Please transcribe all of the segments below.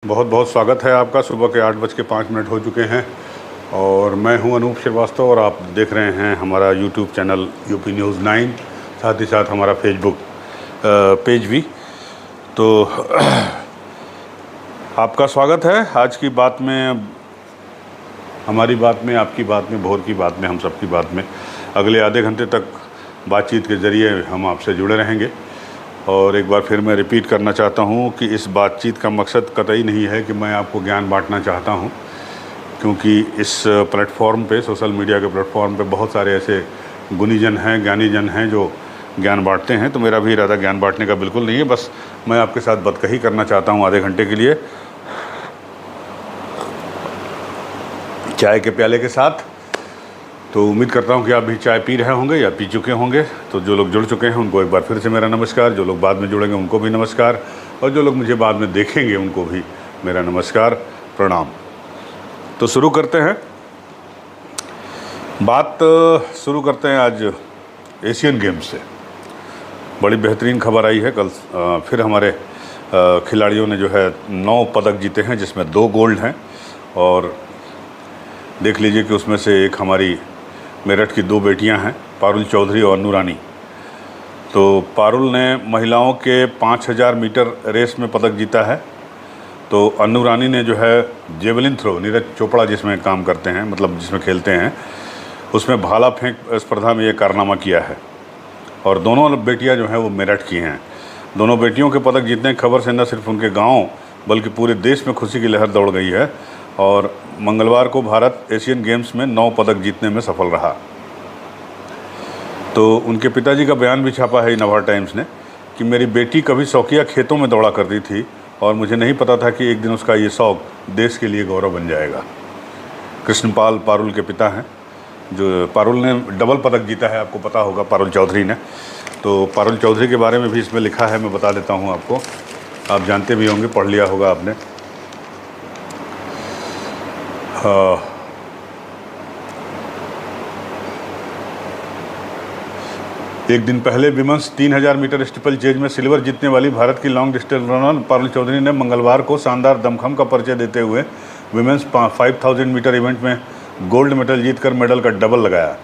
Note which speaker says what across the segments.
Speaker 1: बहुत बहुत स्वागत है आपका। सुबह के 8:05 हो चुके हैं और मैं हूं अनूप श्रीवास्तव और आप देख रहे हैं हमारा यूट्यूब चैनल यूपी न्यूज़ 9, साथ ही साथ हमारा फेसबुक पेज भी। तो आपका स्वागत है आज की बात में, हमारी बात में, आपकी बात में, भोर की बात में, हम सब की बात में। अगले आधे घंटे तक बातचीत के ज़रिए हम आपसे जुड़े रहेंगे। और एक बार फिर मैं रिपीट करना चाहता हूँ कि इस बातचीत का मकसद कतई नहीं है कि मैं आपको ज्ञान बांटना चाहता हूँ, क्योंकि इस प्लेटफॉर्म पे, सोशल मीडिया के प्लेटफॉर्म पे बहुत सारे ऐसे गुणीजन हैं, ज्ञानीजन हैं जो ज्ञान बांटते हैं। तो मेरा भी इरादा ज्ञान बांटने का बिल्कुल नहीं है, बस मैं आपके साथ बतकही करना चाहता हूँ आधे घंटे के लिए, चाय के प्याले के साथ। तो उम्मीद करता हूं कि आप भी चाय पी रहे होंगे या पी चुके होंगे। तो जो लोग जुड़ चुके हैं उनको एक बार फिर से मेरा नमस्कार, जो लोग बाद में जुड़ेंगे उनको भी नमस्कार, और जो लोग मुझे बाद में देखेंगे उनको भी मेरा नमस्कार, प्रणाम। तो शुरू करते हैं बात, शुरू करते हैं आज एशियन गेम्स से। बड़ी बेहतरीन खबर आई है। कल फिर हमारे खिलाड़ियों ने जो है 9 पदक जीते हैं, जिसमें 2 गोल्ड हैं। और देख लीजिए कि उसमें से एक हमारी मेरठ की 2 बेटियां हैं, पारुल चौधरी और अनु रानी। तो पारुल ने महिलाओं के 5000 मीटर रेस में पदक जीता है। तो अनु रानी ने जो है जेवलिन थ्रो, नीरज चोपड़ा जिसमें काम करते हैं, मतलब जिसमें खेलते हैं, उसमें भाला फेंक स्पर्धा में ये कारनामा किया है। और दोनों बेटियां जो हैं वो मेरठ की हैं। दोनों बेटियों के पदक जीतने की खबर से न सिर्फ उनके गाँव बल्कि पूरे देश में खुशी की लहर दौड़ गई है। और मंगलवार को भारत एशियन गेम्स में 9 पदक जीतने में सफल रहा। तो उनके पिताजी का बयान भी छापा है नवभारत टाइम्स ने कि मेरी बेटी कभी शौकिया खेतों में दौड़ा करती थी और मुझे नहीं पता था कि एक दिन उसका ये शौक देश के लिए गौरव बन जाएगा। कृष्णपाल पारुल के पिता हैं, जो पारुल ने डबल पदक जीता है, आपको पता होगा, पारुल चौधरी ने। तो पारुल चौधरी के बारे में भी इसमें लिखा है, मैं बता देता हूँ आपको, आप जानते भी होंगे, पढ़ लिया होगा आपने। एक दिन पहले विमेंस 3000 मीटर स्टीपल चेज में सिल्वर जीतने वाली भारत की long distance runner Parul Chaudhary ने मंगलवार को शानदार दमखम का परिचय देते हुए विमेंस 5000 मीटर इवेंट में गोल्ड मेडल जीतकर मेडल का डबल लगाया।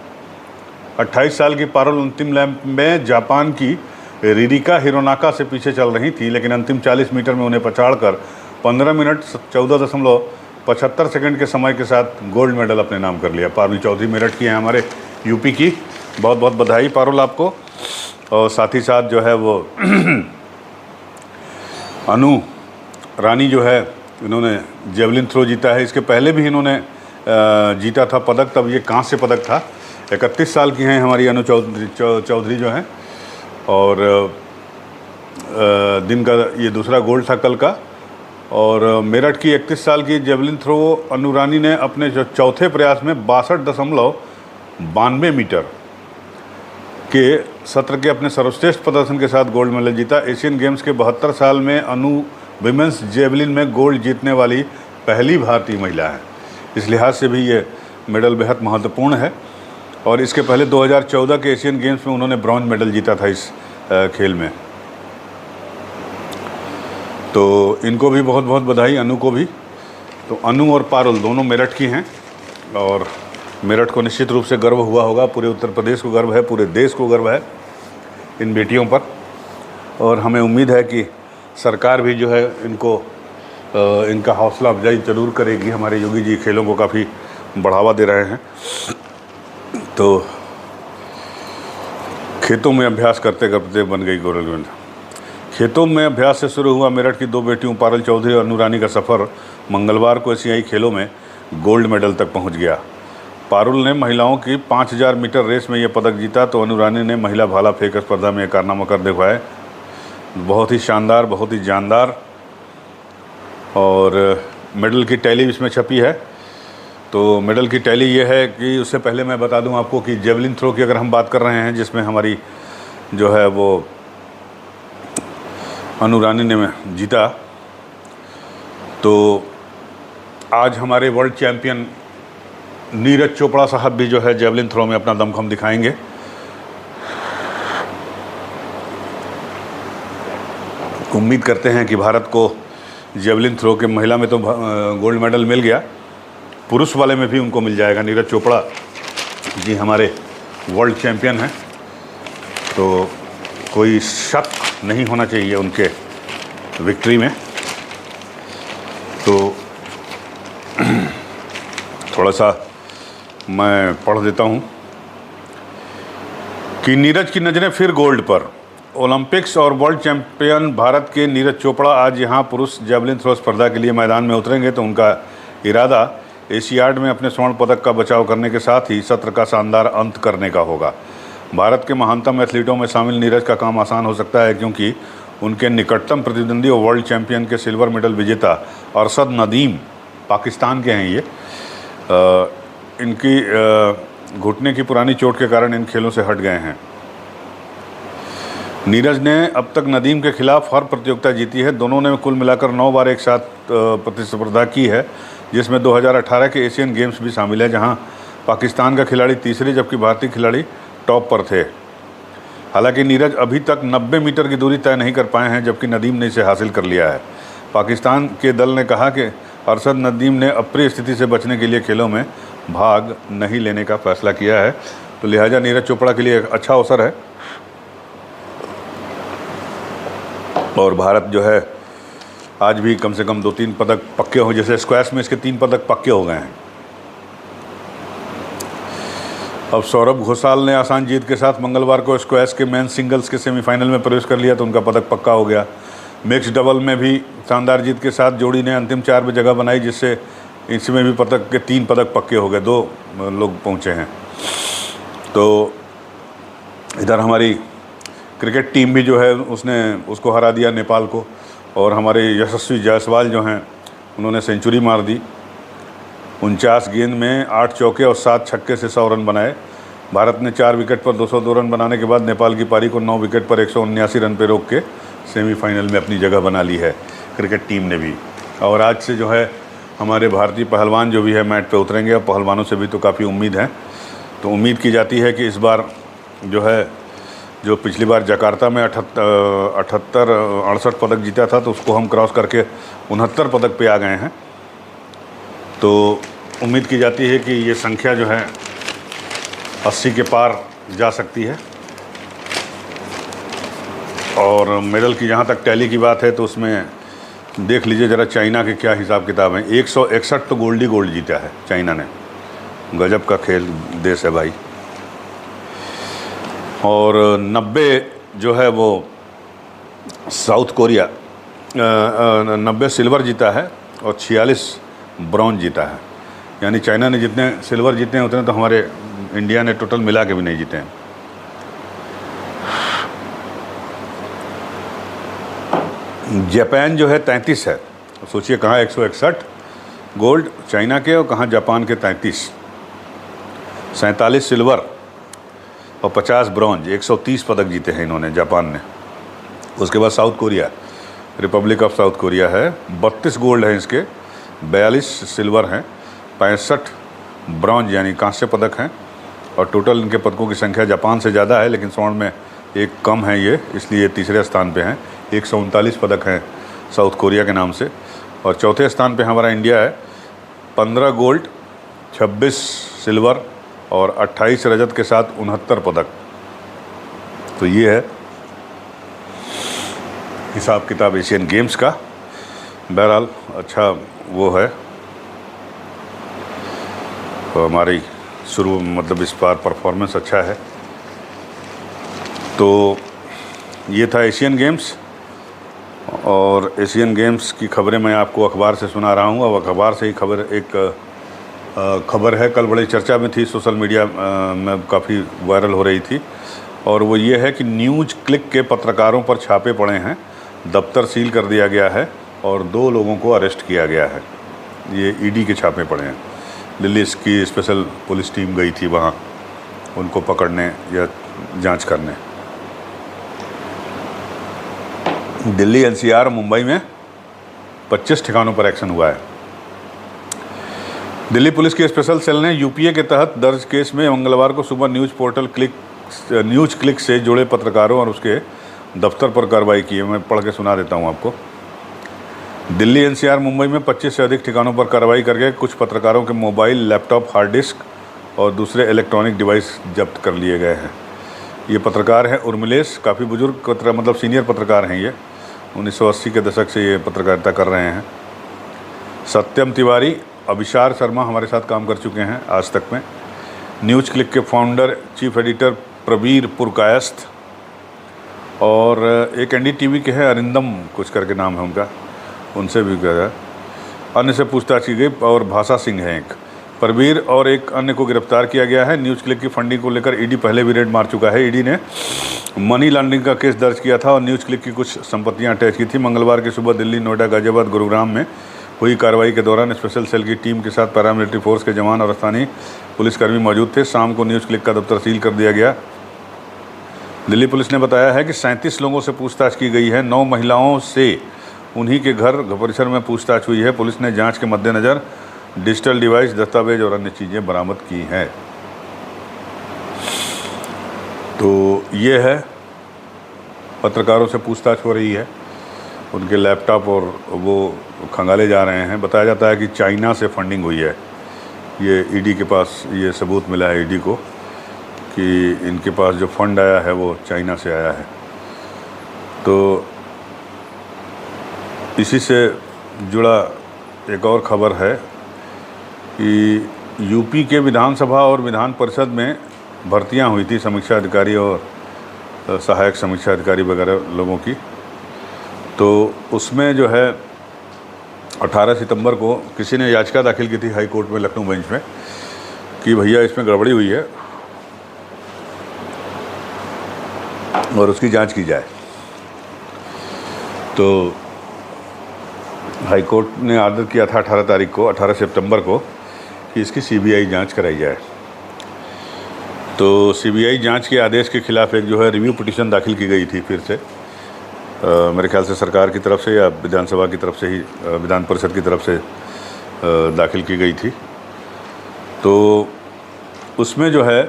Speaker 1: 28 साल की पारुल अंतिम लैप में जापान की रिरिका हिरोनाका से पीछे चल रही थी, लेकिन अंतिम 40 मीटर में उन्हें पछाड़कर 15 मिनट 14.75 सेकंड के समय के साथ गोल्ड मेडल अपने नाम कर लिया। पारुल चौधरी मेरठ की हैं, हमारे यूपी की। बहुत बहुत बधाई पारुल आपको। और साथ ही साथ जो है वो अनु रानी जो है, इन्होंने जेवलिन थ्रो जीता है। इसके पहले भी इन्होंने जीता था पदक, तब ये कांस्य पदक था। 31 साल की हैं हमारी अनु चौधरी जो हैं। और दिन का ये दूसरा गोल्ड था कल का। और मेरठ की 31 साल की जेवलिन थ्रो अनु रानी ने अपने जो चौथे प्रयास में 62.92 मीटर के सत्र के अपने सर्वश्रेष्ठ प्रदर्शन के साथ गोल्ड मेडल जीता। एशियन गेम्स के 72 साल में अनु विमेंस जेवलिन में गोल्ड जीतने वाली पहली भारतीय महिला है। इस लिहाज से भी ये मेडल बेहद महत्वपूर्ण है। और इसके पहले 2014 के एशियन गेम्स में उन्होंने ब्रॉन्ज मेडल जीता था इस खेल में। तो इनको भी बहुत बहुत बधाई, अनु को भी। तो अनु और पारुल दोनों मेरठ की हैं और मेरठ को निश्चित रूप से गर्व हुआ होगा, पूरे उत्तर प्रदेश को गर्व है, पूरे देश को गर्व है इन बेटियों पर। और हमें उम्मीद है कि सरकार भी जो है इनको इनका हौसला अफजाई ज़रूर करेगी। हमारे योगी जी खेलों को काफ़ी बढ़ावा दे रहे हैं। तो खेतों में अभ्यास करते करते बन गई गोरलगंज। खेतों में अभ्यास से शुरू हुआ मेरठ की 2 बेटियों पारुल चौधरी और अनु रानी का सफ़र मंगलवार को एशियाई खेलों में गोल्ड मेडल तक पहुंच गया। पारुल ने महिलाओं की 5000 मीटर रेस में यह पदक जीता, तो अनु रानी ने महिला भाला फेंक स्पर्धा में यह कारनामा कर दिखाया। बहुत ही शानदार, बहुत ही जानदार। और मेडल की टैली इसमें छपी है। तो मेडल की टैली ये है कि उससे पहले मैं बता दूं आपको कि जेवलिन थ्रो की अगर हम बात कर रहे हैं, जिसमें हमारी जो है वो अनु रानी ने जीता, तो आज हमारे वर्ल्ड चैम्पियन नीरज चोपड़ा साहब भी जो है जेवलिन थ्रो में अपना दमखम दिखाएंगे। उम्मीद करते हैं कि भारत को जेवलिन थ्रो के महिला में तो गोल्ड मेडल मिल गया, पुरुष वाले में भी उनको मिल जाएगा। नीरज चोपड़ा जी हमारे वर्ल्ड चैम्पियन हैं, तो कोई शक नहीं होना चाहिए उनके विक्ट्री में। तो थोड़ा सा मैं पढ़ देता हूँ कि नीरज की नज़रें फिर गोल्ड पर। ओलंपिक्स और वर्ल्ड चैंपियन भारत के नीरज चोपड़ा आज यहाँ पुरुष जेवलिन थ्रो स्पर्धा के लिए मैदान में उतरेंगे, तो उनका इरादा एशियाड में अपने स्वर्ण पदक का बचाव करने के साथ ही सत्र का शानदार अंत करने का होगा। भारत के महानतम एथलीटों में शामिल नीरज का काम आसान हो सकता है, क्योंकि उनके निकटतम प्रतिद्वंदी और वर्ल्ड चैंपियन के सिल्वर मेडल विजेता अरशद नदीम, पाकिस्तान के हैं ये, इनकी घुटने की पुरानी चोट के कारण इन खेलों से हट गए हैं। नीरज ने अब तक नदीम के खिलाफ हर प्रतियोगिता जीती है। दोनों ने कुल मिलाकर 9 बार एक साथ प्रतिस्पर्धा की है, जिसमें 2018 के एशियन गेम्स भी शामिल है, जहां पाकिस्तान का खिलाड़ी तीसरे जबकि भारतीय खिलाड़ी टॉप पर थे। हालांकि नीरज अभी तक 90 मीटर की दूरी तय नहीं कर पाए हैं, जबकि नदीम ने इसे हासिल कर लिया है। पाकिस्तान के दल ने कहा कि अरशद नदीम ने अप्रिय स्थिति से बचने के लिए खेलों में भाग नहीं लेने का फैसला किया है, तो लिहाजा नीरज चोपड़ा के लिए एक अच्छा अवसर है। और भारत जो है आज भी कम से कम 2-3 पदक पक्के हो, जैसे स्क्वैश में इसके 3 पदक पक्के हो गए हैं। अब सौरभ घोषाल ने आसान जीत के साथ मंगलवार को स्क्वैश के मेन सिंगल्स के सेमीफाइनल में प्रवेश कर लिया, तो उनका पदक पक्का हो गया। मिक्स डबल में भी शानदार जीत के साथ जोड़ी ने अंतिम 4 में जगह बनाई, जिससे इसमें भी पदक के 3 पदक पक्के हो गए, 2 लोग पहुंचे हैं। तो इधर हमारी क्रिकेट टीम भी जो है उसको हरा दिया नेपाल को, और हमारे यशस्वी जायसवाल जो हैं उन्होंने सेंचुरी मार दी। 49 गेंद में 8 चौके और 7 छक्के से 100 रन बनाए। भारत ने 4 विकेट पर 202 रन बनाने के बाद नेपाल की पारी को 9 विकेट पर 179 रन पर रोक के सेमीफाइनल में अपनी जगह बना ली है क्रिकेट टीम ने भी। और आज से जो है हमारे भारतीय पहलवान जो भी है मैट पे उतरेंगे, और पहलवानों से भी तो काफ़ी उम्मीद है। तो उम्मीद की जाती है कि इस बार जो है, जो पिछली बार जकार्ता में 68 पदक जीता था, तो उसको हम क्रॉस करके 69 पदक पे आ गए हैं। तो उम्मीद की जाती है कि ये संख्या जो है 80 के पार जा सकती है। और मेडल की जहाँ तक टैली की बात है, तो उसमें देख लीजिए ज़रा चाइना के क्या हिसाब किताब हैं। 161 तो गोल्ड ही गोल्ड जीता है चाइना ने, गजब का खेल देश है भाई। और 90 जो है वो साउथ कोरिया 90 सिल्वर जीता है और 46 ब्रॉन्ज जीता है। यानी चाइना ने जितने सिल्वर जीते हैं उतने तो हमारे इंडिया ने टोटल मिला के भी नहीं जीते हैं। जापान जो है 33 है, सोचिए कहाँ 161 गोल्ड चाइना के और कहाँ जापान के 33, 47 सिल्वर और 50 ब्रॉन्ज, 130 पदक जीते हैं इन्होंने जापान ने। उसके बाद south Korea, Republic of south Korea है, 32 गोल्ड हैं इसके, 42 सिल्वर हैं, 65 ब्रॉन्ज यानी कांस्य पदक हैं। और टोटल इनके पदकों की संख्या जापान से ज़्यादा है, लेकिन स्वर्ण में एक कम है ये, इसलिए तीसरे स्थान पे हैं। 139 पदक हैं साउथ कोरिया के नाम से। और चौथे स्थान पे हमारा इंडिया है, 15 गोल्ड, 26 सिल्वर और 28 रजत के साथ 69 पदक। तो ये है हिसाब किताब एशियन गेम्स का। बहरहाल अच्छा वो है, तो हमारी शुरू मतलब इस बार परफॉर्मेंस अच्छा है। तो ये था एशियन गेम्स, और एशियन गेम्स की खबरें मैं आपको अखबार से सुना रहा हूँ। अब अखबार से ही खबर है, कल बड़ी चर्चा में थी, सोशल मीडिया में काफ़ी वायरल हो रही थी, और वो ये है कि न्यूज़ क्लिक के पत्रकारों पर छापे पड़े हैं, दफ्तर सील कर दिया गया है और 2 लोगों को अरेस्ट किया गया है। ये ईडी के छापे पड़े हैं। दिल्ली की स्पेशल पुलिस टीम गई थी वहाँ उनको पकड़ने या जांच करने। दिल्ली, एनसीआर, मुंबई में 25 ठिकानों पर एक्शन हुआ है। दिल्ली पुलिस की स्पेशल सेल ने यूपीए के तहत दर्ज केस में मंगलवार को सुबह न्यूज़ क्लिक से जुड़े पत्रकारों और उसके दफ्तर पर कार्रवाई की है। मैं पढ़ के सुना देता हूं आपको। दिल्ली एनसीआर मुंबई में 25 से अधिक ठिकानों पर कार्रवाई करके कुछ पत्रकारों के मोबाइल, लैपटॉप, हार्ड डिस्क और दूसरे इलेक्ट्रॉनिक डिवाइस जब्त कर लिए गए हैं। ये पत्रकार हैं उर्मिलेश, काफ़ी बुजुर्ग मतलब सीनियर पत्रकार हैं ये, 1980 के दशक से ये पत्रकारिता कर रहे हैं। सत्यम तिवारी, अभिशार शर्मा हमारे साथ काम कर चुके हैं आज तक में। न्यूज़ क्लिक के founder, chief editor Prabir Purkayastha, और एक एनडीटीवी के हैं अरिंदम कुछ करके नाम है उनका, उनसे भी गया। अन्य से पूछताछ की गई और भाषा सिंह है एक। प्रवीर और एक अन्य को गिरफ्तार किया गया है। न्यूज़ क्लिक की फंडिंग को लेकर ईडी पहले भी रेड मार चुका है। ईडी ने मनी लॉन्ड्रिंग का केस दर्ज किया था और न्यूज़ क्लिक की कुछ संपत्तियां अटैच की थी। मंगलवार की सुबह दिल्ली, नोएडा, गाजियाबाद, गुरुग्राम में हुई कार्रवाई के दौरान स्पेशल सेल की टीम के साथ पैरामिलिट्री फोर्स के जवान और स्थानीय पुलिसकर्मी मौजूद थे। शाम को न्यूज़ क्लिक का दफ्तर सील कर दिया गया। दिल्ली पुलिस ने बताया है कि 37 लोगों से पूछताछ की गई है। 9 महिलाओं से उन्हीं के घर परिसर में पूछताछ हुई है। पुलिस ने जांच के मद्देनज़र डिजिटल डिवाइस, दस्तावेज और अन्य चीज़ें बरामद की हैं। तो ये है, पत्रकारों से पूछताछ हो रही है, उनके लैपटॉप और वो खंगाले जा रहे हैं। बताया जाता है कि चाइना से फंडिंग हुई है। ये ईडी के पास ये सबूत मिला है ईडी को कि इनके पास जो फंड आया है वो चाइना से आया है। तो इसी से जुड़ा एक और ख़बर है कि यूपी के विधानसभा और विधान परिषद में भर्तियां हुई थी समीक्षा अधिकारी और सहायक समीक्षा अधिकारी वगैरह लोगों की। तो उसमें जो है 18 सितंबर को किसी ने याचिका दाखिल की थी हाई कोर्ट में, लखनऊ बेंच में, कि भैया इसमें गड़बड़ी हुई है और उसकी जांच की जाए। तो हाई कोर्ट ने आर्डर किया था 18 सितंबर को कि इसकी सीबीआई जांच कराई जाए। तो सीबीआई जांच के आदेश के खिलाफ एक जो है रिव्यू पिटीशन दाखिल की गई थी फिर से, मेरे ख्याल से सरकार की तरफ से या विधानसभा की तरफ से ही, विधान परिषद की तरफ से दाखिल की गई थी। तो उसमें जो है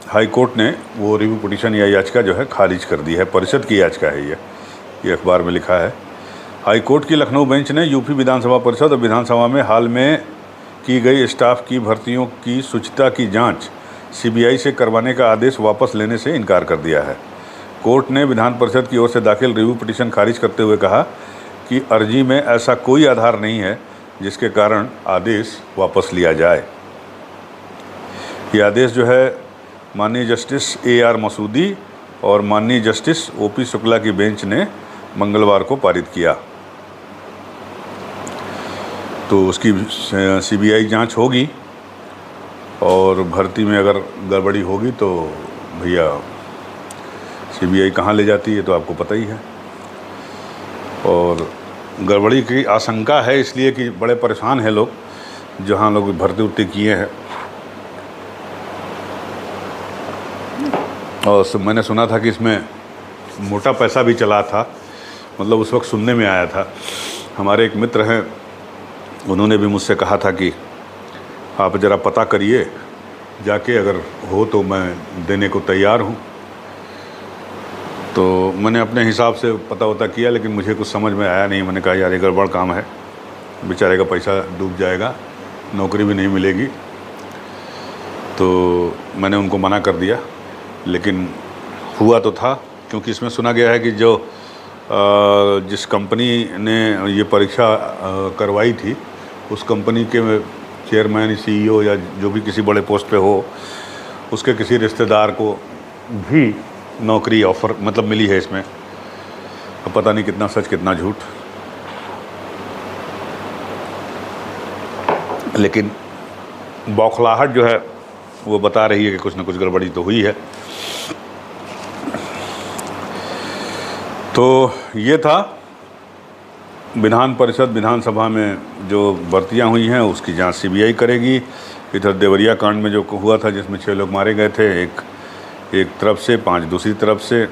Speaker 1: हाई कोर्ट ने वो रिव्यू पिटीशन या याचिका जो है खारिज कर दी है। परिषद की याचिका है ये अखबार में लिखा है। हाई कोर्ट की लखनऊ बेंच ने यूपी विधानसभा परिषद और विधानसभा में हाल में की गई स्टाफ की भर्तियों की शुचिता की जांच सीबीआई से करवाने का आदेश वापस लेने से इनकार कर दिया है। कोर्ट ने विधान परिषद की ओर से दाखिल रिव्यू पिटीशन खारिज करते हुए कहा कि अर्जी में ऐसा कोई आधार नहीं है जिसके कारण आदेश वापस लिया जाए। ये आदेश जो है माननीय जस्टिस AR मसूदी और माननीय जस्टिस OP शुक्ला की बेंच ने मंगलवार को पारित किया। तो उसकी सीबीआई जांच होगी और भर्ती में अगर गड़बड़ी होगी तो भैया सीबीआई कहाँ ले जाती है तो आपको पता ही है। और गड़बड़ी की आशंका है इसलिए कि बड़े परेशान हैं लोग, जहाँ लोग भर्ती उर्ती किए हैं। और मैंने सुना था कि इसमें मोटा पैसा भी चला था, मतलब उस वक्त सुनने में आया था। हमारे एक मित्र हैं, उन्होंने भी मुझसे कहा था कि आप ज़रा पता करिए जाके, अगर हो तो मैं देने को तैयार हूँ। तो मैंने अपने हिसाब से पता वता किया, लेकिन मुझे कुछ समझ में आया नहीं। मैंने कहा यार ये गड़बड़ काम है, बेचारे का पैसा डूब जाएगा, नौकरी भी नहीं मिलेगी। तो मैंने उनको मना कर दिया, लेकिन हुआ तो था, क्योंकि इसमें सुना गया है कि जो जिस कंपनी ने ये परीक्षा करवाई थी उस कंपनी के चेयरमैन, CEO या जो भी किसी बड़े पोस्ट पे हो, उसके किसी रिश्तेदार को भी नौकरी ऑफ़र मतलब मिली है इसमें। अब पता नहीं कितना सच कितना झूठ, लेकिन बौखलाहट जो है वो बता रही है कि कुछ ना कुछ गड़बड़ी तो हुई है। तो ये था विधान परिषद, विधानसभा में जो भर्तियां हुई हैं उसकी जांच सीबीआई करेगी। इधर देवरिया कांड में जो हुआ था जिसमें 6 लोग मारे गए थे, एक तरफ से 5 दूसरी तरफ से,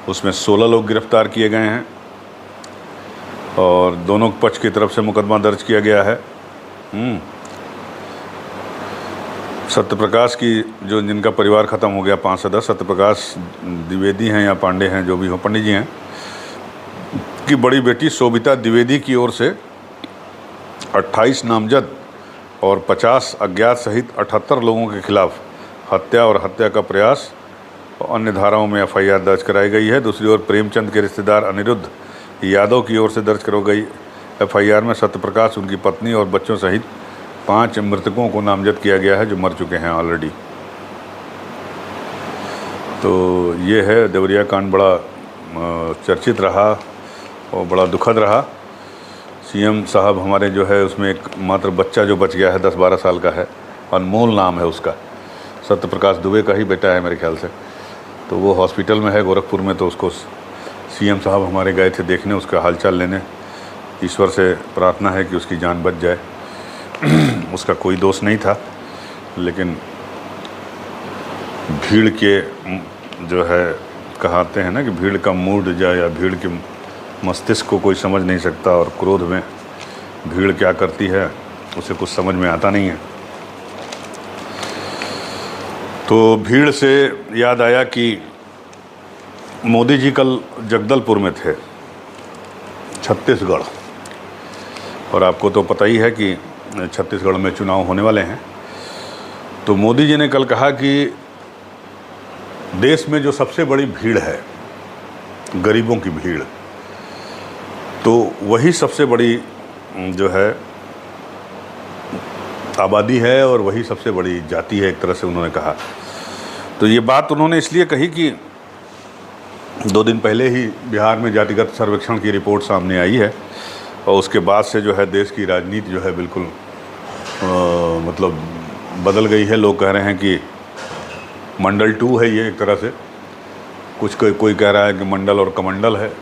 Speaker 1: उसमें 16 लोग गिरफ्तार किए गए हैं और दोनों पक्ष की तरफ से मुकदमा दर्ज किया गया है। सत्यप्रकाश की जो जिनका परिवार ख़त्म हो गया, 5 सदस्य, सत्यप्रकाश द्विवेदी हैं या पांडे हैं, जो भी हो, पंडित जी हैं, की बड़ी बेटी शोभिता द्विवेदी की ओर से 28 नामजद और 50 अज्ञात सहित 78 लोगों के खिलाफ हत्या और हत्या का प्रयास और अन्य धाराओं में एफआईआर दर्ज कराई गई है। दूसरी ओर प्रेमचंद के रिश्तेदार अनिरुद्ध यादव की ओर से दर्ज कराई गई एफआईआर में सत्यप्रकाश, उनकी पत्नी और बच्चों सहित 5 मृतकों को नामजद किया गया है जो मर चुके हैं ऑलरेडी। तो ये है देवरिया कांड, बड़ा चर्चित रहा और बड़ा दुखद रहा। सीएम साहब हमारे जो है उसमें एक मात्र बच्चा जो बच गया है 10-12 साल का है, अनमोल नाम है उसका, सत्यप्रकाश दुबे का ही बेटा है मेरे ख्याल से। तो वो हॉस्पिटल में है गोरखपुर में, तो उसको सीएम साहब हमारे गए थे देखने, उसका हालचाल लेने। ईश्वर से प्रार्थना है कि उसकी जान बच जाए। उसका कोई दोष नहीं था, लेकिन भीड़ के जो है कहते हैं ना कि भीड़ का मूड जाए या भीड़ के मस्तिष्क को कोई समझ नहीं सकता, और क्रोध में भीड़ क्या करती है उसे कुछ समझ में आता नहीं है। तो भीड़ से याद आया कि मोदी जी कल जगदलपुर में थे, छत्तीसगढ़, और आपको तो पता ही है कि छत्तीसगढ़ में चुनाव होने वाले हैं। तो मोदी जी ने कल कहा कि देश में जो सबसे बड़ी भीड़ है, गरीबों की भीड़, तो वही सबसे बड़ी जो है आबादी है और वही सबसे बड़ी जाति है, एक तरह से उन्होंने कहा। तो ये बात उन्होंने इसलिए कही कि 2 दिन पहले ही बिहार में जातिगत सर्वेक्षण की रिपोर्ट सामने आई है, और उसके बाद से जो है देश की राजनीति जो है बिल्कुल मतलब बदल गई है। लोग कह रहे हैं कि मंडल 2 है ये, एक तरह से। कोई कह रहा है कि मंडल और कमंडल है।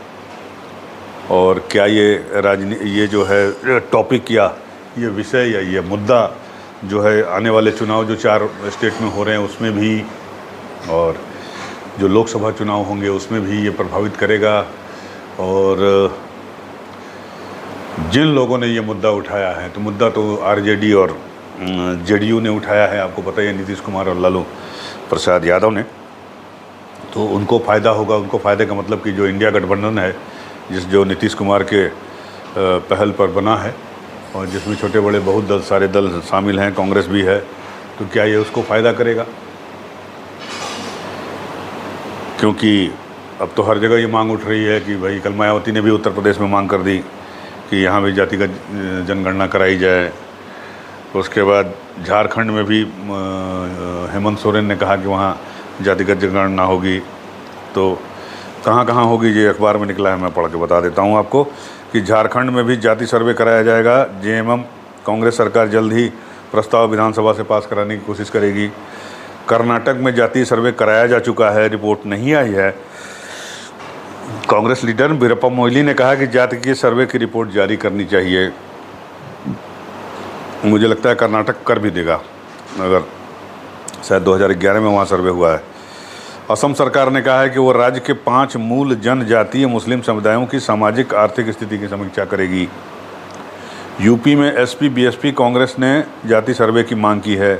Speaker 1: और क्या ये जो है टॉपिक या ये विषय या ये मुद्दा जो है आने वाले चुनाव जो 4 स्टेट में हो रहे हैं उसमें भी, और जो लोकसभा चुनाव होंगे उसमें भी ये प्रभावित करेगा। और जिन लोगों ने ये मुद्दा उठाया है, तो मुद्दा तो आरजेडी और जेडीयू ने उठाया है, आपको पता ही है, नीतीश कुमार और लालू प्रसाद यादव ने। तो उनको फ़ायदा होगा। उनको फ़ायदे का मतलब कि जो इंडिया गठबंधन है, जो नीतीश कुमार के पहल पर बना है और जिसमें छोटे बड़े बहुत सारे दल शामिल हैं, कांग्रेस भी है, तो क्या ये उसको फ़ायदा करेगा? क्योंकि अब तो हर जगह ये मांग उठ रही है कि भाई, कल मायावती ने भी उत्तर प्रदेश में मांग कर दी कि यहाँ भी जातिगत जनगणना कराई जाए। उसके बाद झारखंड में भी हेमंत सोरेन ने कहा कि वहाँ जातिगत जनगणना होगी। तो कहाँ कहाँ होगी ये अखबार में निकला है, मैं पढ़ के बता देता हूँ आपको कि झारखंड में भी जाति सर्वे कराया जाएगा। जेएमएम कांग्रेस सरकार जल्द ही प्रस्ताव विधानसभा से पास कराने की कोशिश करेगी। कर्नाटक में जाति सर्वे कराया जा चुका है, रिपोर्ट नहीं आई है। कांग्रेस लीडर वीरप्पा मोइली ने कहा कि जाति के सर्वे की रिपोर्ट जारी करनी चाहिए। मुझे लगता है कर्नाटक कर भी देगा, अगर शायद 2011 में वहाँ सर्वे हुआ है। असम सरकार ने कहा है कि वो राज्य के 5 मूल जनजातीय मुस्लिम समुदायों की सामाजिक आर्थिक स्थिति की समीक्षा करेगी। यूपी में एसपी बीएसपी कांग्रेस ने जाति सर्वे की मांग की है।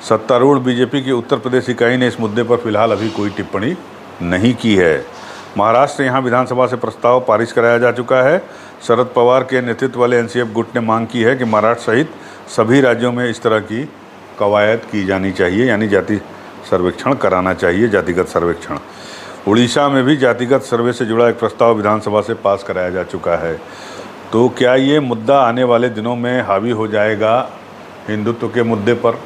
Speaker 1: सत्तारूढ़ बीजेपी की उत्तर प्रदेश इकाई ने इस मुद्दे पर फिलहाल अभी कोई टिप्पणी नहीं की है। महाराष्ट्र यहाँ विधानसभा से प्रस्ताव पारित कराया जा चुका है। शरद पवार के नेतृत्व वाले एनसीएफ गुट ने मांग की है कि महाराष्ट्र सहित सभी राज्यों में इस तरह की कवायद की जानी चाहिए, यानी जाति सर्वेक्षण कराना चाहिए, जातिगत सर्वेक्षण। उड़ीसा में भी जातिगत सर्वे से जुड़ा एक प्रस्ताव विधानसभा से पास कराया जा चुका है। तो क्या ये मुद्दा आने वाले दिनों में हावी हो जाएगा हिंदुत्व के मुद्दे पर,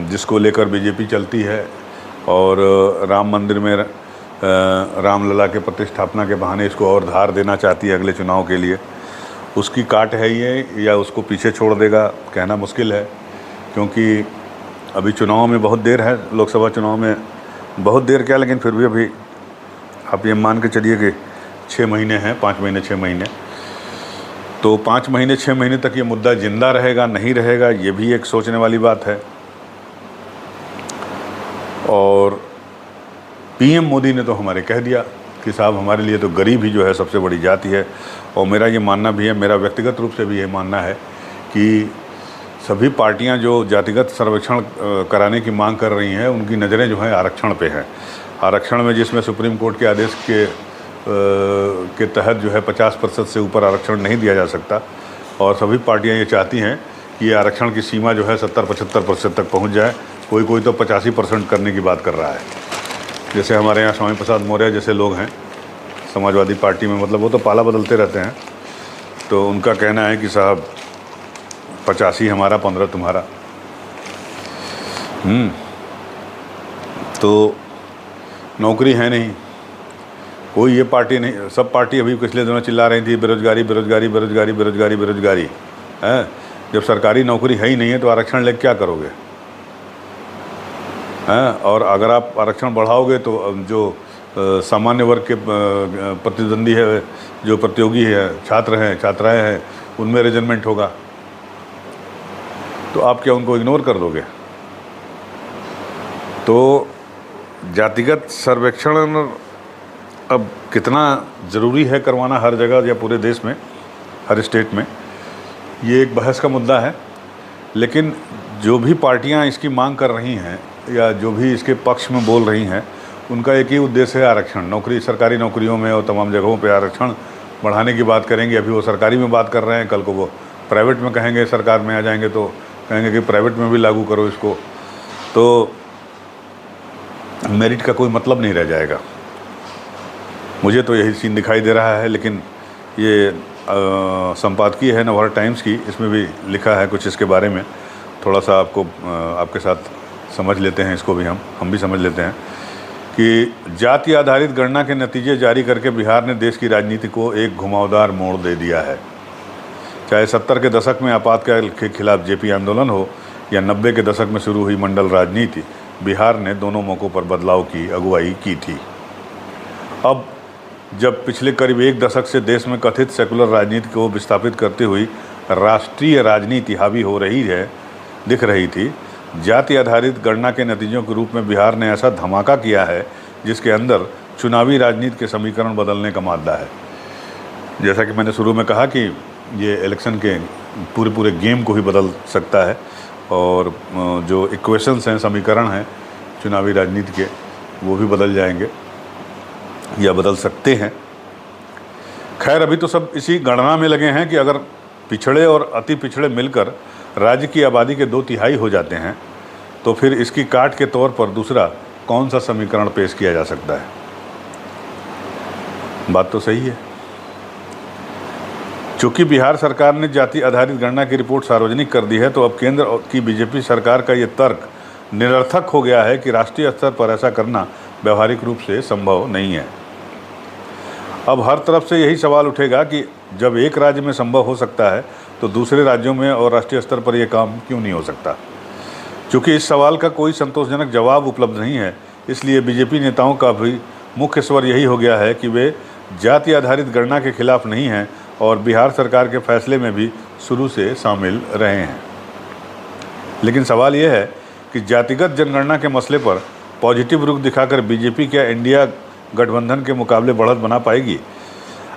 Speaker 1: जिसको लेकर बीजेपी चलती है, और राम मंदिर में रामलला के प्रतिष्ठापना के बहाने इसको और धार देना चाहती है अगले चुनाव के लिए? उसकी काट है ये, या उसको पीछे छोड़ देगा, कहना मुश्किल है। क्योंकि अभी चुनाव में बहुत देर है, लोकसभा चुनाव में बहुत देर क्या, लेकिन फिर भी अभी आप ये मान के चलिए कि 6 महीने हैं, 5 महीने 6 महीने। तो 5 महीने 6 महीने तक ये मुद्दा जिंदा रहेगा, नहीं रहेगा, ये भी एक सोचने वाली बात है। और पीएम मोदी ने तो हमारे कह दिया कि साहब हमारे लिए तो गरीब ही जो है सबसे बड़ी जाति है। और मेरा ये मानना भी है, मेरा व्यक्तिगत रूप से भी ये मानना है कि सभी पार्टियां जो जातिगत सर्वेक्षण कराने की मांग कर रही हैं, उनकी नज़रें जो हैं आरक्षण पे हैं। आरक्षण में जिसमें सुप्रीम कोर्ट के आदेश के तहत जो है 50% से ऊपर आरक्षण नहीं दिया जा सकता, और सभी पार्टियां ये चाहती हैं कि ये आरक्षण की सीमा जो है 70-75% तक पहुंच जाए। कोई तो 85% करने की बात कर रहा है। जैसे हमारे यहाँ स्वामी प्रसाद मौर्य जैसे लोग हैं समाजवादी पार्टी में, मतलब वो तो पाला बदलते रहते हैं, तो उनका कहना है कि साहब 85 हमारा, 15 तुम्हारा। तो नौकरी है नहीं, कोई ये पार्टी नहीं, सब पार्टी अभी पिछले दिनों चिल्ला रही थी बेरोजगारी बेरोजगारी बेरोजगारी बेरोजगारी बेरोजगारी है। जब सरकारी नौकरी है ही नहीं है तो आरक्षण लेकर क्या करोगे? हैं? और अगर आप आरक्षण बढ़ाओगे तो जो सामान्य वर्ग के प्रतिद्वंदी है, जो प्रतियोगी है, छात्र हैं, छात्राएं हैं, उनमें रिजनमेंट होगा, तो आप क्या उनको इग्नोर कर दोगे? तो जातिगत सर्वेक्षण अब कितना ज़रूरी है करवाना हर जगह या पूरे देश में, हर स्टेट में, ये एक बहस का मुद्दा है। लेकिन जो भी पार्टियां इसकी मांग कर रही हैं या जो भी इसके पक्ष में बोल रही हैं, उनका एक ही उद्देश्य है आरक्षण। नौकरी, सरकारी नौकरियों में और तमाम जगहों पे आरक्षण बढ़ाने की बात करेंगे। अभी वो सरकारी में बात कर रहे हैं, कल को वो प्राइवेट में कहेंगे, सरकार में आ जाएंगे तो कहेंगे कि प्राइवेट में भी लागू करो इसको, तो मेरिट का कोई मतलब नहीं रह जाएगा। मुझे तो यही सीन दिखाई दे रहा है। लेकिन ये संपादकीय है नवभारत टाइम्स की, इसमें भी लिखा है कुछ इसके बारे में। थोड़ा सा आपके साथ समझ लेते हैं, इसको भी हम भी समझ लेते हैं कि जाति आधारित गणना के नतीजे जारी करके बिहार ने देश की राजनीति को एक घुमावदार मोड़ दे दिया है। चाहे 70 के दशक में आपातकाल के खिलाफ जेपी आंदोलन हो या 90 के दशक में शुरू हुई मंडल राजनीति, बिहार ने दोनों मौक़ों पर बदलाव की अगुवाई की थी। अब जब पिछले करीब एक दशक से देश में कथित सेकुलर राजनीति को विस्थापित करते हुई राष्ट्रीय राजनीति हावी हो रही है, दिख रही थी, जाति आधारित गणना के नतीजों के रूप में बिहार ने ऐसा धमाका किया है जिसके अंदर चुनावी राजनीति के समीकरण बदलने का मादा है। जैसा कि मैंने शुरू में कहा कि ये इलेक्शन के पूरे गेम को ही बदल सकता है, और जो इक्वेशंस हैं, समीकरण हैं चुनावी राजनीति के, वो भी बदल जाएंगे या बदल सकते हैं। खैर, अभी तो सब इसी गणना में लगे हैं कि अगर पिछड़े और अति पिछड़े मिलकर राज्य की आबादी के 2/3 हो जाते हैं तो फिर इसकी काट के तौर पर दूसरा कौन सा समीकरण पेश किया जा सकता है? बात तो सही है। चूँकि बिहार सरकार ने जाति आधारित गणना की रिपोर्ट सार्वजनिक कर दी है, तो अब केंद्र की बीजेपी सरकार का ये तर्क निरर्थक हो गया है कि राष्ट्रीय स्तर पर ऐसा करना व्यवहारिक रूप से संभव नहीं है। अब हर तरफ से यही सवाल उठेगा कि जब एक राज्य में संभव हो सकता है तो दूसरे राज्यों में और राष्ट्रीय स्तर पर यह काम क्यों नहीं हो सकता? क्योंकि इस सवाल का कोई संतोषजनक जवाब उपलब्ध नहीं है, इसलिए बीजेपी नेताओं का भी मुख्य स्वर यही हो गया है कि वे जाति आधारित गणना के खिलाफ नहीं हैं और बिहार सरकार के फैसले में भी शुरू से शामिल रहे हैं। लेकिन सवाल यह है कि जातिगत जनगणना के मसले पर पॉजिटिव रुख दिखाकर बीजेपी क्या इंडिया गठबंधन के मुकाबले बढ़त बना पाएगी?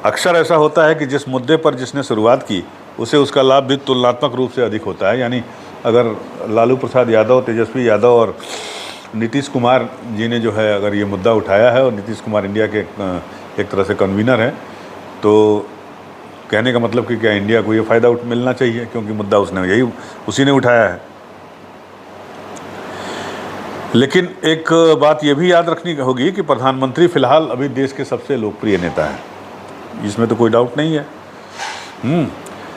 Speaker 1: अक्सर ऐसा होता है कि जिस मुद्दे पर जिसने शुरुआत की उसे उसका लाभ भी तुलनात्मक रूप से अधिक होता है। यानी अगर लालू प्रसाद यादव, तेजस्वी यादव और नीतीश कुमार जी ने जो है अगर ये मुद्दा उठाया है, और नीतीश कुमार इंडिया के एक तरह से कन्वीनर हैं, तो कहने का मतलब कि क्या इंडिया को ये फ़ायदा मिलना चाहिए, क्योंकि मुद्दा उसी ने उठाया है। लेकिन एक बात ये भी याद रखनी होगी कि प्रधानमंत्री फ़िलहाल अभी देश के सबसे लोकप्रिय नेता हैं, इसमें तो कोई डाउट नहीं है।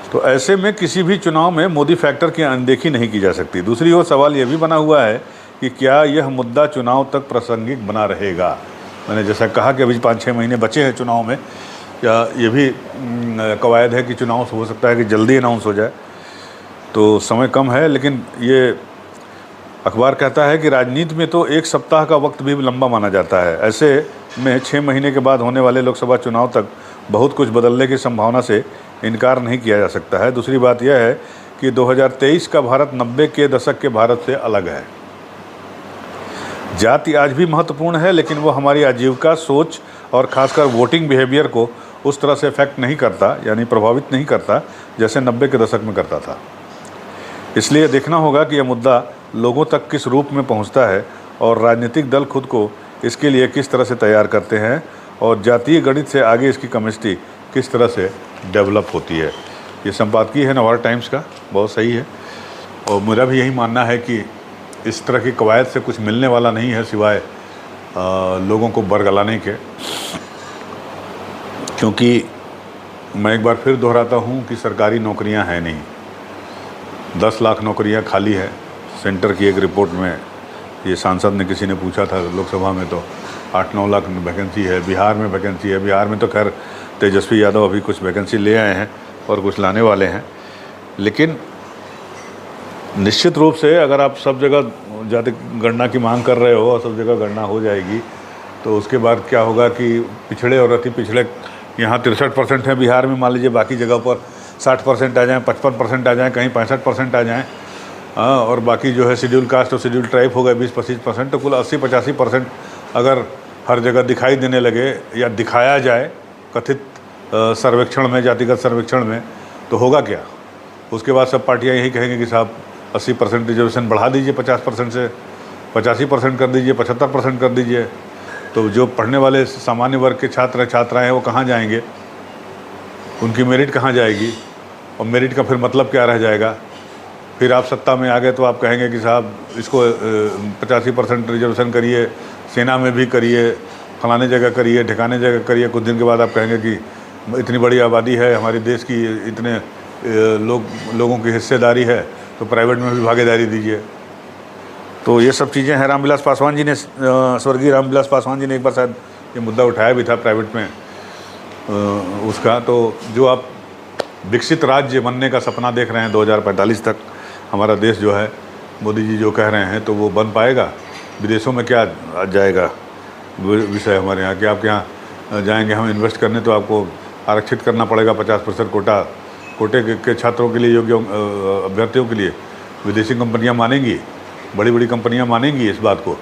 Speaker 1: तो ऐसे में किसी भी चुनाव में मोदी फैक्टर की अनदेखी नहीं की जा सकती। दूसरी ओर सवाल ये भी बना हुआ है कि क्या यह मुद्दा चुनाव तक प्रासंगिक बना रहेगा। मैंने जैसा कहा कि अभी 5-6 महीने बचे हैं चुनाव में, या ये भी कवायद है कि चुनाव हो सकता है कि जल्दी अनाउंस हो जाए, तो समय कम है। लेकिन ये अखबार कहता है कि राजनीति में तो एक सप्ताह का वक्त भी लंबा माना जाता है। ऐसे में 6 महीने के बाद होने वाले लोकसभा चुनाव तक बहुत कुछ बदलने की संभावना से इनकार नहीं किया जा सकता है। दूसरी बात यह है कि 2023 का भारत 90 के दशक के भारत से अलग है। जाति आज भी महत्वपूर्ण है, लेकिन वो हमारी आजीविका, सोच और खासकर वोटिंग बिहेवियर को उस तरह से इफेक्ट नहीं करता, यानी प्रभावित नहीं करता जैसे 90 के दशक में करता था। इसलिए देखना होगा कि यह मुद्दा लोगों तक किस रूप में पहुंचता है और राजनीतिक दल खुद को इसके लिए किस तरह से तैयार करते हैं और जातीय गणित से आगे इसकी केमिस्ट्री किस तरह से डेवलप होती है। ये संपादकीय है नवभारत टाइम्स का, बहुत सही है। और मेरा भी यही मानना है कि इस तरह की कवायद से कुछ मिलने वाला नहीं है सिवाय लोगों को बरगलाने के, क्योंकि मैं एक बार फिर दोहराता हूँ कि सरकारी नौकरियाँ हैं नहीं। 10 लाख नौकरियाँ खाली है। सेंटर की एक रिपोर्ट में ये सांसद ने किसी ने पूछा था लोकसभा में, तो 8-9 लाख वैकेंसी है। बिहार में वैकेंसी है। बिहार में तो खैर तेजस्वी यादव अभी कुछ वैकेंसी ले आए हैं और कुछ लाने वाले हैं। लेकिन निश्चित रूप से अगर आप सब जगह जाति गणना की मांग कर रहे हो और सब जगह गणना हो जाएगी, तो उसके बाद क्या होगा कि पिछड़े और अति पिछड़े, यहाँ 63% है बिहार में, मान लीजिए बाकी जगह पर 60% आ जाएँ, 55% आ जाएँ, कहीं 65% आ जाएँ, और बाकी जो है शेड्यूल कास्ट और शेड्यूल ट्राइब हो गए 20-25%, तो कुल 80-85% अगर हर जगह दिखाई देने लगे या दिखाया जाए कथित सर्वेक्षण में, जातिगत सर्वेक्षण में, तो होगा क्या? उसके बाद सब पार्टियां यही कहेंगी कि साहब 80% रिजर्वेशन बढ़ा दीजिए, 50% से 85% कर दीजिए, 75% कर दीजिए। तो जो पढ़ने वाले सामान्य वर्ग के छात्र छात्राएँ हैं वो कहाँ जाएंगे? उनकी मेरिट कहाँ जाएगी? और मेरिट का फिर मतलब क्या रह जाएगा? फिर आप सत्ता में आ गए तो आप कहेंगे कि साहब इसको 85% रिजर्वेशन करिए, सेना में भी करिए, फलाने जगह करिए, ठिकाने जगह करिए। कुछ दिन के बाद आप कहेंगे कि इतनी बड़ी आबादी है हमारे देश की, इतने लोगों की हिस्सेदारी है, तो प्राइवेट में भी भागीदारी दीजिए। तो ये सब चीज़ें हैं। रामविलास पासवान जी ने, स्वर्गीय रामविलास पासवान जी ने एक बार शायद ये मुद्दा उठाया भी था प्राइवेट में उसका। तो जो आप विकसित राज्य बनने का सपना देख रहे हैं 2045 तक हमारा देश जो है, मोदी जी जो कह रहे हैं, तो वो बन पाएगा? विदेशों में क्या आ जाएगा विषय हमारे यहाँ कि आपके यहाँ जाएंगे हम इन्वेस्ट करने तो आपको आरक्षित करना पड़ेगा 50% कोटे के छात्रों के लिए, योग्य अभ्यर्थियों के लिए। विदेशी कंपनियां मानेंगी, बड़ी बड़ी कंपनियां मानेंगी इस बात को।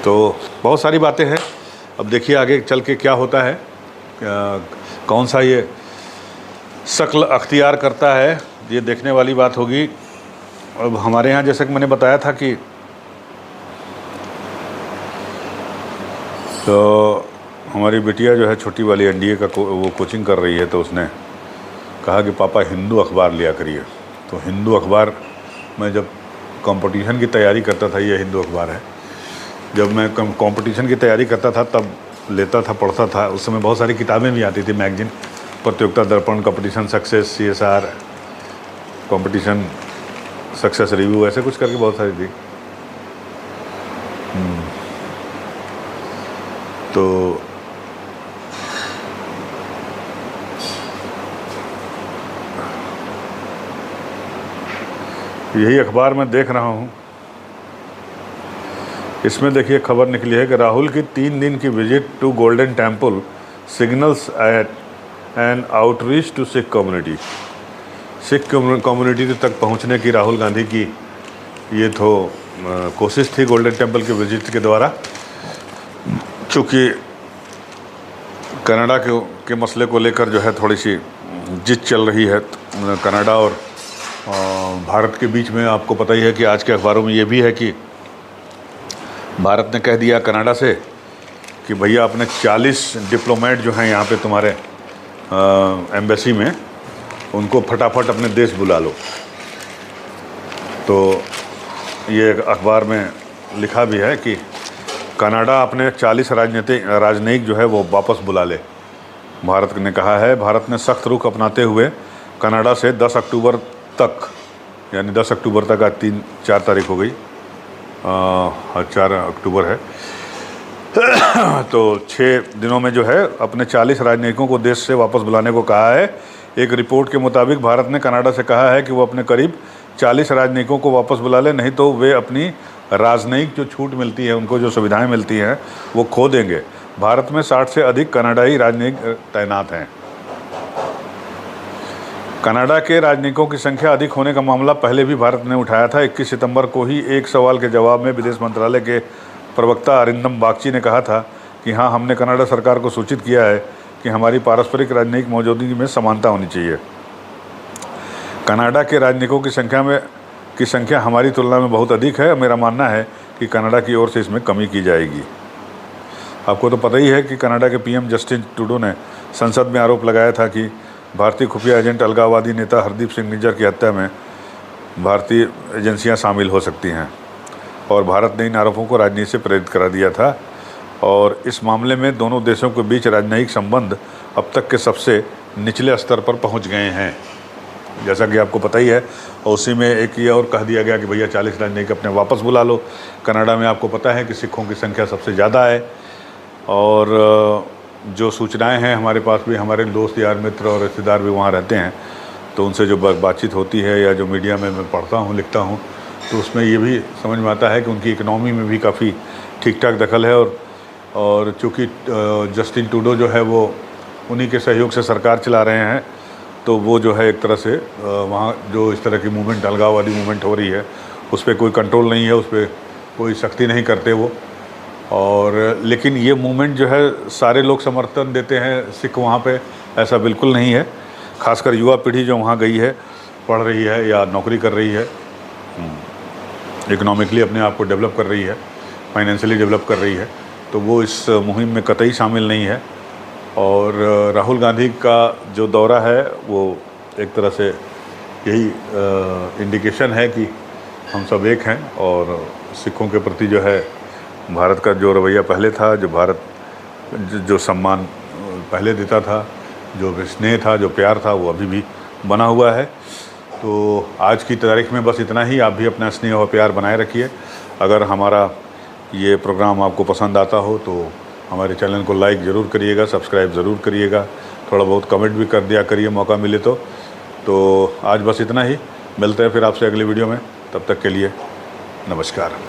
Speaker 1: तो बहुत सारी बातें हैं। अब देखिए आगे चल के क्या होता है, कौन सा ये शक्ल अख्तियार करता है, ये देखने वाली बात होगी। अब हमारे यहाँ जैसे कि मैंने बताया था कि तो हमारी बिटिया जो है छोटी वाली एनडीए का वो कोचिंग कर रही है, तो उसने कहा कि पापा हिंदू अखबार लिया करिए। तो हिंदू अखबार, मैं जब कंपटीशन की तैयारी करता था, ये हिंदू अखबार है, जब मैं कंपटीशन की तैयारी करता था तब लेता था, पढ़ता था। उस समय बहुत सारी किताबें भी आती थी, मैगजीन, प्रतियोगिता दर्पण, competition success, CSR, competition success review, ऐसे कुछ करके बहुत सारी थी। तो यही अखबार मैं देख रहा हूँ। इसमें देखिए खबर निकली है कि राहुल की 3 दिन की visit to golden temple signals at an outreach to Sikh community. Sikh community तक पहुँचने की राहुल गांधी की ये तो कोशिश थी गोल्डन टेम्पल के विजिट के द्वारा। चूँकि कनाडा के मसले को लेकर जो है थोड़ी सी जिद चल रही है कनाडा और भारत के बीच में। आपको पता ही है कि आज के अखबारों में ये भी है कि भारत ने कह दिया कनाडा से कि भैया अपने 40 डिप्लोमेट जो हैं यहाँ पे तुम्हारे एम्बेसी में, उनको फटाफट अपने देश बुला लो। तो ये अखबार में लिखा भी है कि कनाडा अपने 40 राजनयिक जो है वो वापस बुला ले। भारत ने कहा है। भारत ने सख्त रुख अपनाते हुए कनाडा से 10 अक्टूबर तक, यानी 10 अक्टूबर तक, आज 3-4 तारीख हो गई, 4 अक्टूबर है, तो 6 दिनों में जो है अपने 40 राजनयिकों को देश से वापस बुलाने को कहा है। एक रिपोर्ट के मुताबिक भारत ने कनाडा से कहा है कि वो अपने करीब 40 राजनयिकों को वापस बुला ले, नहीं तो वे अपनी राजनयिक जो छूट मिलती है, उनको जो सुविधाएं मिलती हैं, वो खो देंगे। भारत में 60 से अधिक कनाडाई राजनयिक तैनात हैं। कनाडा के राजनयिकों की संख्या अधिक होने का मामला पहले भी भारत ने उठाया था। 21 सितंबर को ही एक सवाल के जवाब में विदेश मंत्रालय के प्रवक्ता अरिंदम बागची ने कहा था कि हाँ, हमने कनाडा सरकार को सूचित किया है कि हमारी पारस्परिक राजनयिक मौजूदगी में समानता होनी चाहिए। कनाडा के राजनयिकों की संख्या हमारी तुलना में बहुत अधिक है। मेरा मानना है कि कनाडा की ओर से इसमें कमी की जाएगी। आपको तो पता ही है कि कनाडा के पीएम जस्टिन ट्रूडो ने संसद में आरोप लगाया था कि भारतीय खुफिया एजेंट अलगाववादी नेता हरदीप सिंह निज्जर की हत्या में भारतीय एजेंसियां शामिल हो सकती हैं, और भारत ने इन आरोपों को राजनीति से प्रेरित करा दिया था। और इस मामले में दोनों देशों के बीच राजनयिक संबंध अब तक के सबसे निचले स्तर पर पहुंच गए हैं, जैसा कि आपको पता ही है। और उसी में एक ये और कह दिया गया कि भैया 40 राजनयिक अपने वापस बुला लो। कनाडा में आपको पता है कि सिखों की संख्या सबसे ज़्यादा है, और जो सूचनाएं हैं हमारे पास भी, हमारे दोस्त यार मित्र और रिश्तेदार भी वहाँ रहते हैं, तो उनसे जो बातचीत होती है या जो मीडिया में मैं पढ़ता हूँ, लिखता हूँ, तो उसमें ये भी समझ में आता है कि उनकी इकनॉमी में भी काफ़ी ठीक ठाक दखल है। और चूँकि जस्टिन ट्रूडो जो है वो उन्हीं के सहयोग से सरकार चला रहे हैं, तो वो जो है एक तरह से वहाँ जो इस तरह की मूवमेंट, अलगाववादी मूवमेंट हो रही है, उस पर कोई कंट्रोल नहीं है, उस पर कोई सख्ती नहीं करते वो। और लेकिन ये मूवमेंट जो है सारे लोग समर्थन देते हैं सिख वहाँ पे, ऐसा बिल्कुल नहीं है। खासकर युवा पीढ़ी जो वहाँ गई है, पढ़ रही है या नौकरी कर रही है, इकोनॉमिकली अपने आप को डेवलप कर रही है, फाइनेंशियली डेवलप कर रही है, तो वो इस मुहिम में कतई शामिल नहीं है। और राहुल गांधी का जो दौरा है वो एक तरह से यही इंडिकेशन है कि हम सब एक हैं, और सिखों के प्रति जो है भारत का जो रवैया पहले था, जो भारत जो सम्मान पहले देता था, जो स्नेह था, जो प्यार था, वो अभी भी बना हुआ है। तो आज की तारीख में बस इतना ही। आप भी अपना स्नेह और प्यार बनाए रखिए। अगर हमारा ये प्रोग्राम आपको पसंद आता हो तो हमारे चैनल को लाइक ज़रूर करिएगा, सब्सक्राइब ज़रूर करिएगा, थोड़ा बहुत कमेंट भी कर दिया करिए मौका मिले तो आज बस इतना ही। मिलते हैं फिर आपसे अगली वीडियो में, तब तक के लिए नमस्कार।